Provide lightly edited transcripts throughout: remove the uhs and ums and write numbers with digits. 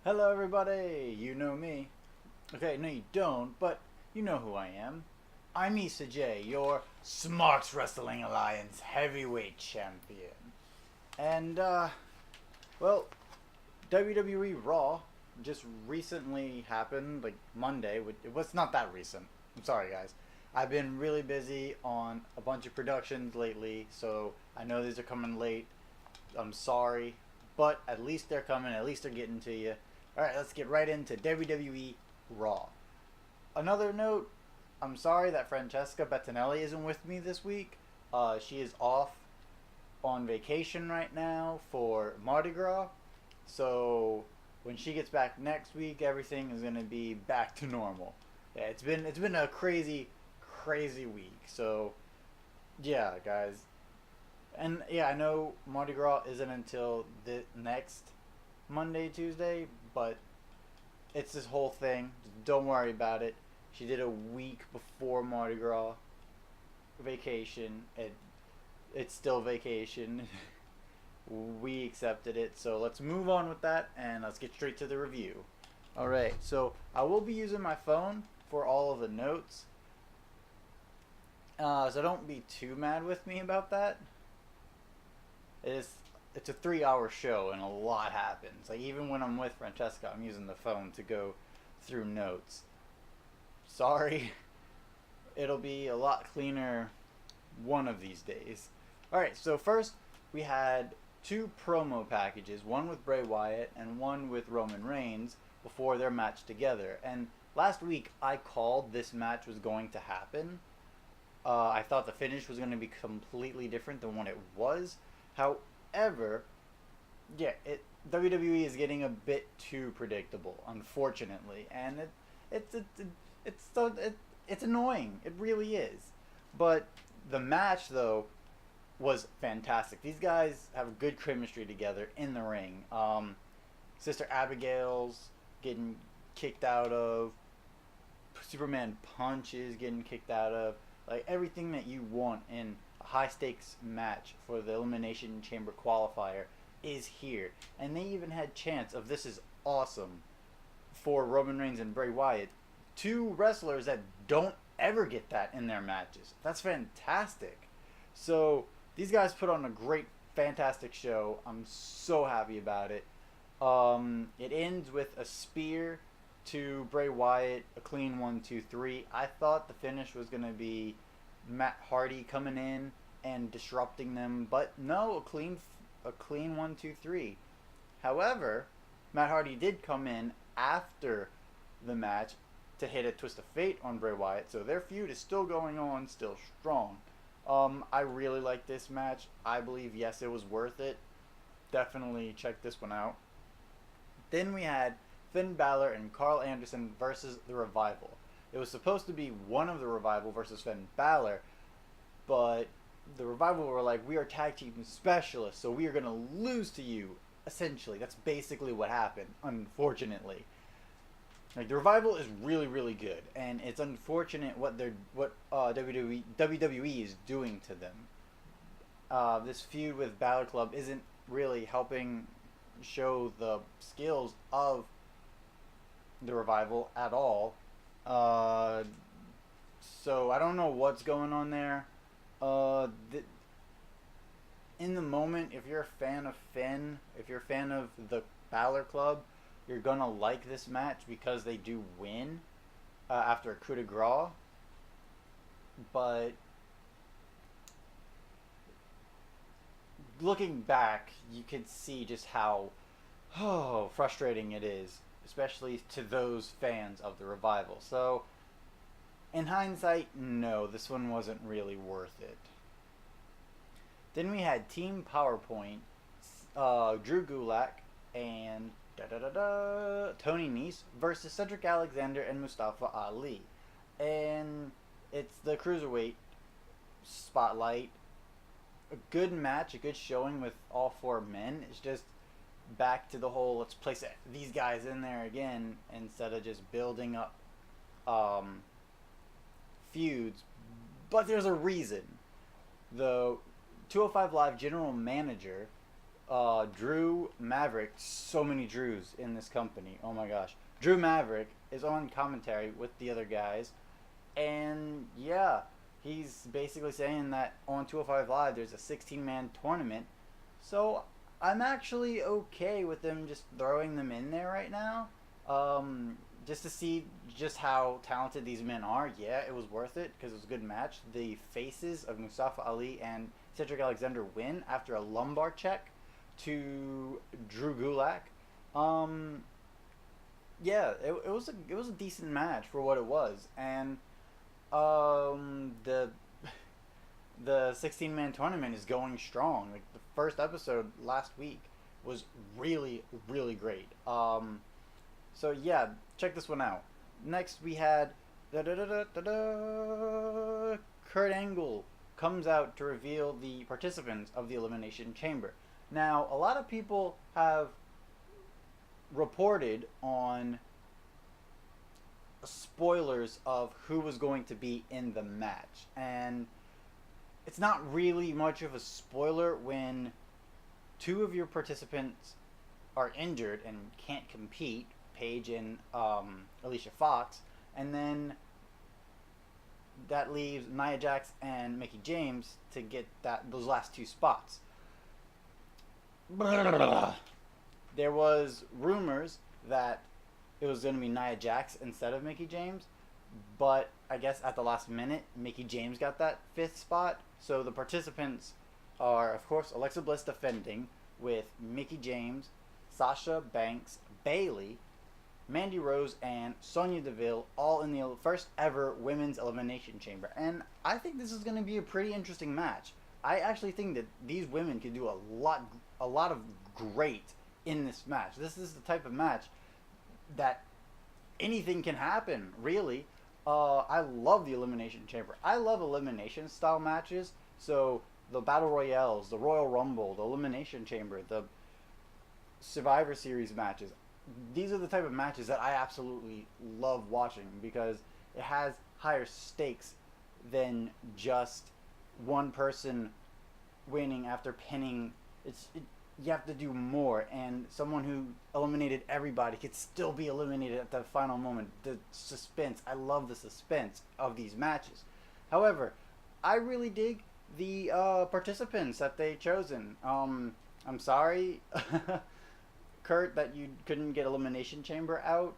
Hello, everybody. You know me. Okay, no, you don't, but you know who I am. I'm Issa J, your Smarks Wrestling Alliance heavyweight champion. And, well, WWE Raw just recently happened, like Monday. It was not that recent. I'm sorry, guys. I've been really busy on a bunch of productions lately, so I know these are coming late. I'm sorry, but at least they're coming. At least they're getting to you. All right, let's get right into WWE Raw. Another note: I'm sorry that Francesca Bettinelli isn't with me this week. She is off on vacation right now for Mardi Gras. So when she gets back next week, everything is gonna be back to normal. Yeah, it's been a crazy week. So yeah, guys, and yeah, I know Mardi Gras isn't until the next Monday, Tuesday, but it's this whole thing. Don't worry about it. She did a week before Mardi Gras vacation. It's still vacation. We accepted it, so let's move on with that and let's get straight to the review. All right, so I will be using my phone for all of the notes. So don't be too mad with me about that. It's a 3 hour show and a lot happens. Like even when I'm with Francesca, I'm using the phone to go through notes. Sorry, it'll be a lot cleaner one of these days. All right, so first we had two promo packages, one with Bray Wyatt and one with Roman Reigns before their match together. And last week I called this match was going to happen. I thought the finish was going to be completely different than what it was. However, yeah, WWE is getting a bit too predictable, unfortunately, and it's it, it, it's annoying. It really is. But the match though was fantastic. These guys have good chemistry together in the ring. Sister Abigail's getting kicked out of. Superman punches getting kicked out of. Like everything that you want in a high stakes match for the Elimination Chamber qualifier is here. And they even had chance of this is awesome for Roman Reigns and Bray Wyatt. Two wrestlers that don't ever get that in their matches. That's fantastic. So these guys put on a great, fantastic show. I'm so happy about it. It ends with a spear to Bray Wyatt, a clean 1-2-3. I thought the finish was gonna be Matt Hardy coming in and disrupting them, but no, a clean 1-2-3. However, Matt Hardy did come in after the match to hit a twist of fate on Bray Wyatt, so their feud is still going on, still strong. I really like this match. I believe yes, it was worth it. Definitely check this one out. Then we had Finn Balor and Carl Anderson versus The Revival. It was supposed to be one of The Revival versus Finn Balor, but The Revival were like, we are tag team specialists, so we are going to lose to you. Essentially, that's basically what happened, unfortunately. Like, The Revival is really, really good, and it's unfortunate what WWE is doing to them. This feud with Balor Club isn't really helping show the skills of The Revival at all. So I don't know what's going on there. In the moment, if you're a fan of Finn, if you're a fan of the Balor Club, you're gonna like this match because they do win after a coup de grace. But looking back, you could see just how frustrating it is, especially to those fans of the Revival. So, in hindsight, no, this one wasn't really worth it. Then we had Team PowerPoint, Drew Gulak and Tony Nese versus Cedric Alexander and Mustafa Ali. And it's the Cruiserweight spotlight. A good match, a good showing with all four men. It's just back to the whole let's place these guys in there again instead of just building up feuds. But there's a reason. The 205 Live general manager Drew Maverick, so many Drews in this company. Oh my gosh. Drew Maverick is on commentary with the other guys. And yeah, he's basically saying that on 205 Live there's a 16-man tournament. So I'm actually okay with them just throwing them in there right now. Just to see just how talented these men are. Yeah, it was worth it because it was a good match. The faces of Mustafa Ali and Cedric Alexander win after a lumbar check to Drew Gulak. Um, yeah, it was a decent match for what it was, and the 16-man tournament is going strong. Like the first episode last week was really really great. So yeah, check this one out. Next we had Kurt Angle comes out to reveal the participants of the Elimination Chamber. Now, a lot of people have reported on spoilers of who was going to be in the match, and it's not really much of a spoiler when two of your participants are injured and can't compete, Paige and Alicia Fox, and then that leaves Nia Jax and Mickie James to get those last two spots. There was rumors that it was going to be Nia Jax instead of Mickie James, but I guess at the last minute, Mickie James got that fifth spot. So the participants are, of course, Alexa Bliss defending with Mickie James, Sasha Banks, Bayley, Mandy Rose, and Sonya Deville, all in the first ever Women's Elimination Chamber. And I think this is going to be a pretty interesting match. I actually think that these women could do a lot of great in this match. This is the type of match that anything can happen, really. I love the Elimination Chamber. I love elimination style matches. So the Battle Royales, the Royal Rumble, the Elimination Chamber, the Survivor Series matches. These are the type of matches that I absolutely love watching because it has higher stakes than just one person winning after pinning. You have to do more, and someone who eliminated everybody could still be eliminated at the final moment. The suspense. I love the suspense of these matches. However, I really dig the participants that they chosen. I'm sorry, Kurt, that you couldn't get Elimination Chamber out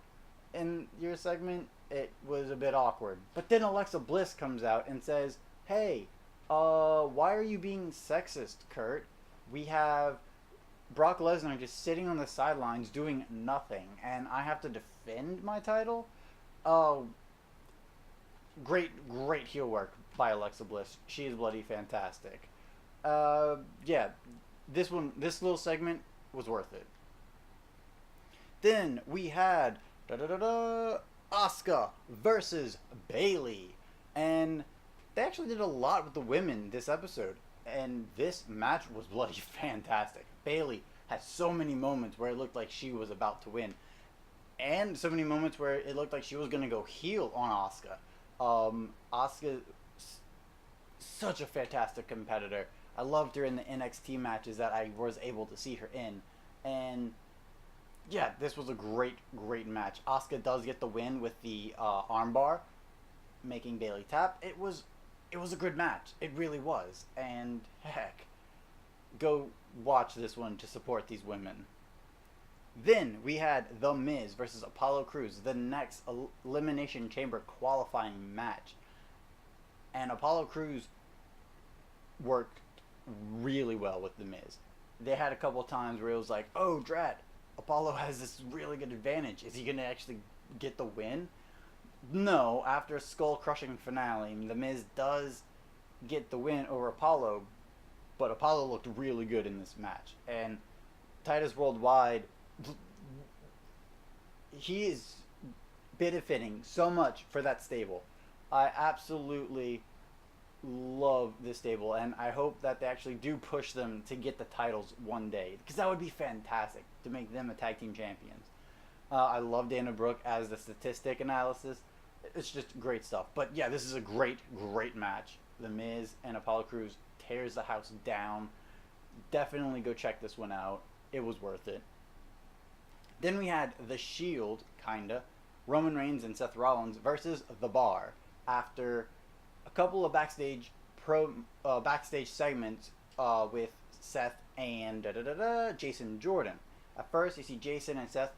in your segment. It was a bit awkward. But then Alexa Bliss comes out and says, hey, why are you being sexist, Kurt? We have Brock Lesnar just sitting on the sidelines doing nothing, and I have to defend my title? Oh, great heel work by Alexa Bliss. She is bloody fantastic. Yeah, this little segment was worth it. Then we had Asuka versus Bayley, and they actually did a lot with the women this episode, and this match was bloody fantastic. Bayley had so many moments where it looked like she was about to win, and so many moments where it looked like she was going to go heel on Asuka. Asuka, such a fantastic competitor. I loved her in the NXT matches that I was able to see her in, and yeah, this was a great match. Asuka does get the win with the armbar, making Bayley tap. It was a good match. It really was. And heck, go watch this one to support these women. Then we had The Miz versus Apollo Crews, the next Elimination Chamber qualifying match. And Apollo Crews worked really well with The Miz. They had a couple times where it was like, oh, drat, Apollo has this really good advantage. Is he going to actually get the win? No, after a skull-crushing finale, The Miz does get the win over Apollo, but Apollo looked really good in this match. And Titus Worldwide, he is benefiting so much for that stable. I absolutely love this stable, and I hope that they actually do push them to get the titles one day, because that would be fantastic to make them a tag team champions. I love Dana Brooke as the statistic analysis. It's just great stuff. But yeah, this is a great match. The Miz and Apollo Crews tears the house down. Definitely go check this one out. It was worth it. Then we had The Shield, kinda, Roman Reigns and Seth Rollins versus The Bar after a couple of backstage segments with Seth and Jason Jordan. At first, you see Jason and Seth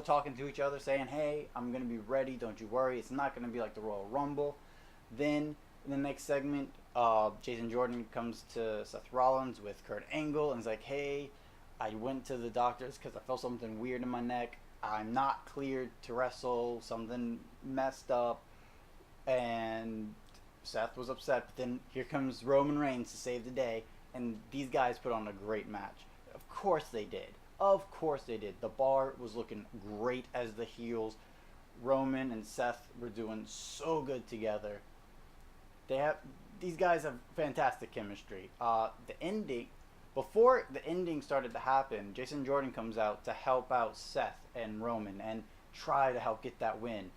talking to each other, saying, "Hey, I'm gonna be ready. Don't you worry. It's not gonna be like the Royal Rumble." Then in the next segment, Jason Jordan comes to Seth Rollins with Kurt Angle and is like, "Hey, I went to the doctors because I felt something weird in my neck. I'm not cleared to wrestle. Something messed up." And Seth was upset. But then here comes Roman Reigns to save the day. And these guys put on a great match. Of course they did. Of course they did. The Bar was looking great as the heels. Roman and Seth were doing so good together. These guys have fantastic chemistry. Before the ending started to happen, Jason Jordan comes out to help out Seth and Roman and try to help get that win.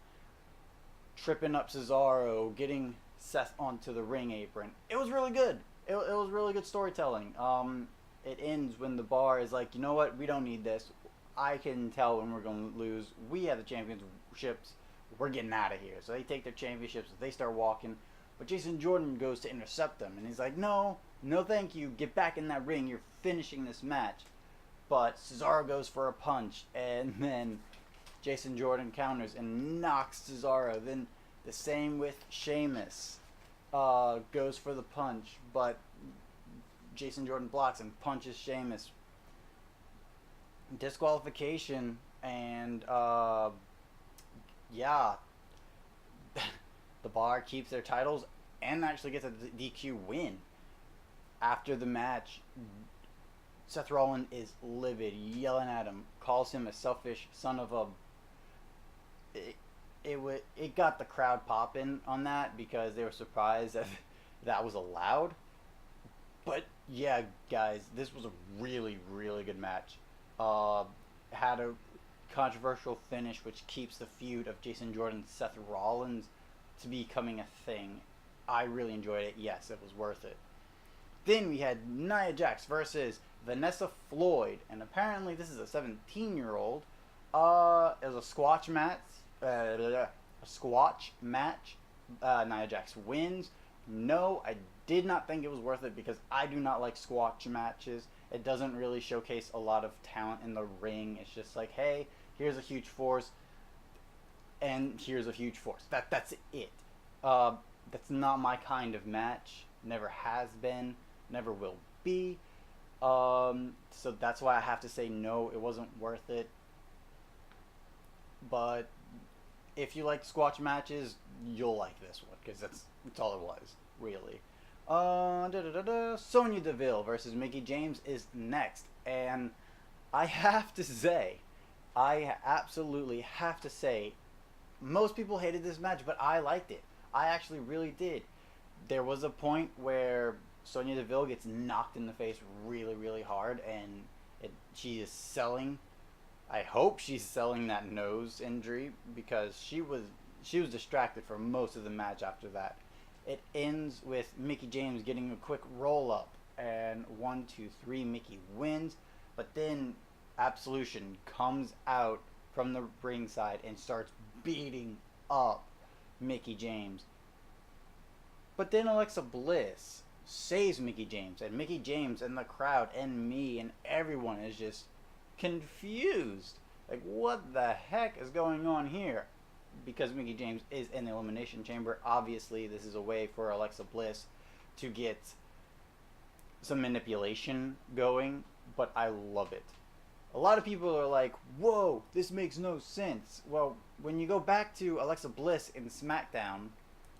Tripping up Cesaro, getting Seth onto the ring apron. It was really good. It was really good storytelling. It ends when the Bar is like, "You know what? We don't need this. I can tell when we're going to lose. We have the championships. We're getting out of here." So they take their championships. They start walking. But Jason Jordan goes to intercept them. And he's like, "No, no thank you. Get back in that ring. You're finishing this match." But Cesaro goes for a punch. And then Jason Jordan counters and knocks Cesaro. Then the same with Sheamus. Goes for the punch. But Jason Jordan blocks and punches Sheamus. Disqualification. And, yeah. The Bar keeps their titles and actually gets a DQ win. After the match, Seth Rollins is livid, yelling at him, calls him a selfish son of a... It got the crowd popping on that because they were surprised that was allowed. But yeah, guys, this was a really, really good match. Had a controversial finish, which keeps the feud of Jason Jordan and Seth Rollins to becoming a thing. I really enjoyed it. Yes, it was worth it. Then we had Nia Jax versus Vanessa Floyd, and apparently this is a 17-year-old. It was a squash match. Nia Jax wins. No, I did not think it was worth it because I do not like squash matches. It doesn't really showcase a lot of talent in the ring. It's just like, hey, here's a huge force, and here's a huge force. That's it. That's not my kind of match. Never has been. Never will be. So that's why I have to say no, it wasn't worth it. But if you like squash matches, you'll like this one because that's all it was, really. Sonya Deville versus Mickie James is next, and I absolutely have to say, most people hated this match, but I liked it. I actually really did. There was a point where Sonya Deville gets knocked in the face really, really hard, and she is selling. I hope she's selling that nose injury because she was distracted for most of the match after that. It ends with Mickie James getting a quick roll up, and 1, 2, 3, Mickie wins. But then Absolution comes out from the ringside and starts beating up Mickie James. But then Alexa Bliss saves Mickie James, and Mickie James and the crowd and me and everyone is just confused. Like, what the heck is going on here? Because Mickie James is in the Elimination Chamber, obviously this is a way for Alexa Bliss to get some manipulation going, but I love it. A lot of people are like, whoa, this makes no sense. Well, when you go back to Alexa Bliss in SmackDown,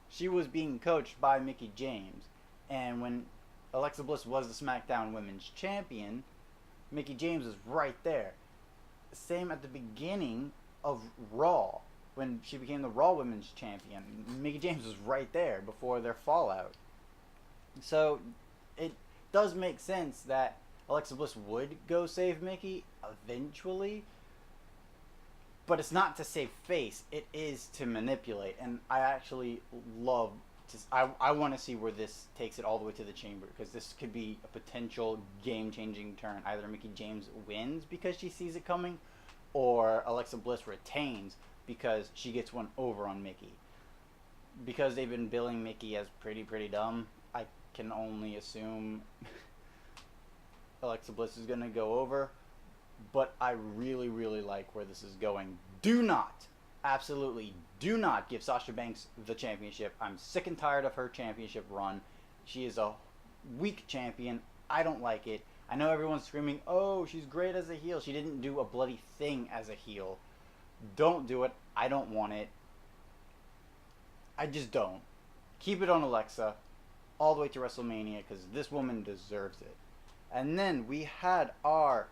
she was being coached by Mickie James. And when Alexa Bliss was the SmackDown Women's Champion, Mickie James was right there. Same at the beginning of Raw. When she became the Raw Women's Champion, Mickie James was right there before their fallout. So it does make sense that Alexa Bliss would go save Mickie eventually. But it's not to save face, it is to manipulate. And I actually love I want to see where this takes it all the way to the chamber, because this could be a potential game-changing turn. Either Mickie James wins because she sees it coming, or Alexa Bliss retains because she gets one over on Mickie. Because they've been billing Mickie as pretty dumb, I can only assume Alexa Bliss is going to go over. But I really like where this is going. Do not, absolutely do not give Sasha Banks the championship. I'm sick and tired of her championship run. She is a weak champion. I don't like it. I know everyone's screaming, oh, she's great as a heel. She didn't do a bloody thing as a heel. Don't do it. I don't want it. I just don't. Keep it on Alexa all the way to WrestleMania, because this woman deserves it. And then we had our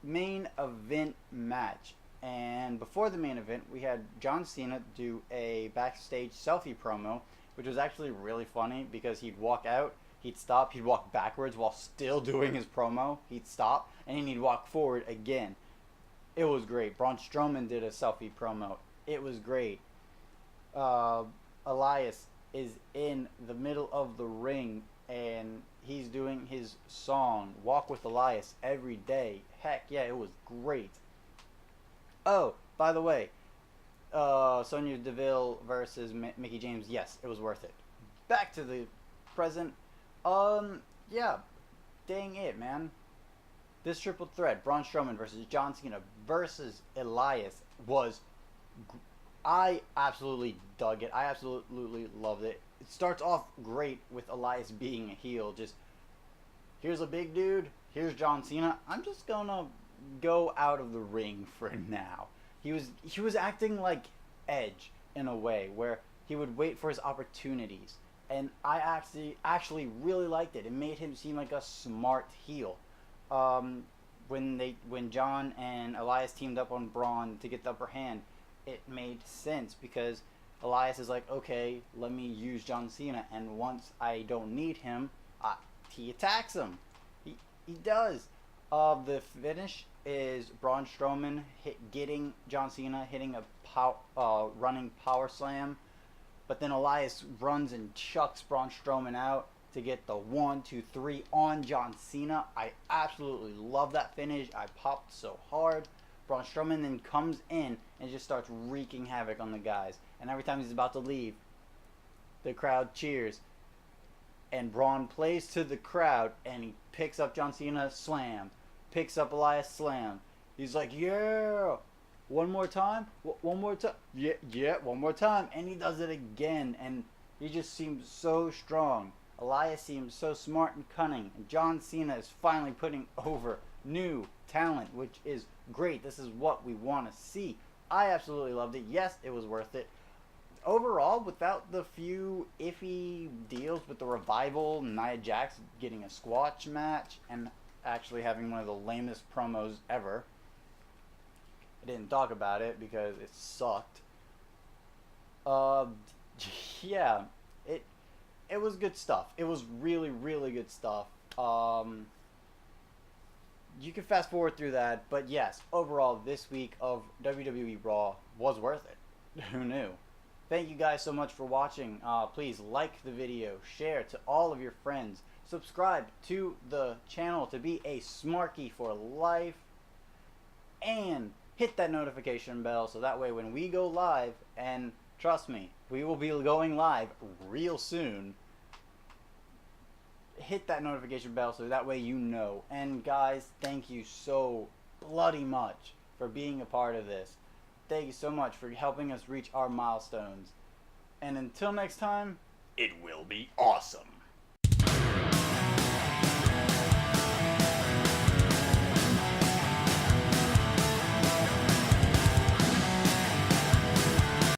main event match, and before the main event we had John Cena do a backstage selfie promo, which was actually really funny, because he'd walk out, he'd stop, he'd walk backwards while still doing his promo, he'd stop, and then he'd walk forward again. It was great. Braun Strowman did a selfie promo. It was great. Elias is in the middle of the ring, and he's doing his song, Walk with Elias, every day. Heck yeah, it was great. Oh, by the way, Sonya Deville versus Mickie James, yes, it was worth it. Back to the present. Yeah, dang it, man. This triple threat, Braun Strowman versus John Cena versus Elias, was... I absolutely dug it. I absolutely loved it. It starts off great with Elias being a heel. Just, here's a big dude. Here's John Cena. I'm just gonna go out of the ring for now. He was acting like Edge in a way, where he would wait for his opportunities. And I actually really liked it. It made him seem like a smart heel. When John and Elias teamed up on Braun to get the upper hand, it made sense, because Elias is like, okay, let me use John Cena, and once I don't need him, he attacks him. He does. The finish is Braun Strowman getting John Cena, hitting a running power slam, but then Elias runs and chucks Braun Strowman out to get the 1, 2, 3 on John Cena. I absolutely love that finish. I popped so hard. Braun Strowman then comes in and just starts wreaking havoc on the guys. And every time he's about to leave, the crowd cheers. And Braun plays to the crowd, and he picks up John Cena, slam. Picks up Elias, slam. He's like, yeah, one more time? One more time? Yeah, one more time. And he does it again, and he just seems so strong. Elias seems so smart and cunning. And John Cena is finally putting over new talent, which is great. This is what we want to see. I absolutely loved it. Yes, it was worth it. Overall, without the few iffy deals with the Revival, Nia Jax getting a squash match, and actually having one of the lamest promos ever. I didn't talk about it because it sucked. Yeah, it was good stuff. It was really good stuff. You can fast forward through that, but yes, overall, this week of WWE Raw was worth it. Who knew? Thank you guys so much for watching. Please like the video, share to all of your friends, subscribe to the channel to be a Smarky for life, and hit that notification bell so that way when we go live, and trust me, we will be going live real soon, hit that notification bell so that way you know. And guys, thank you so bloody much for being a part of this. Thank you so much for helping us reach our milestones. And until next time, it will be awesome.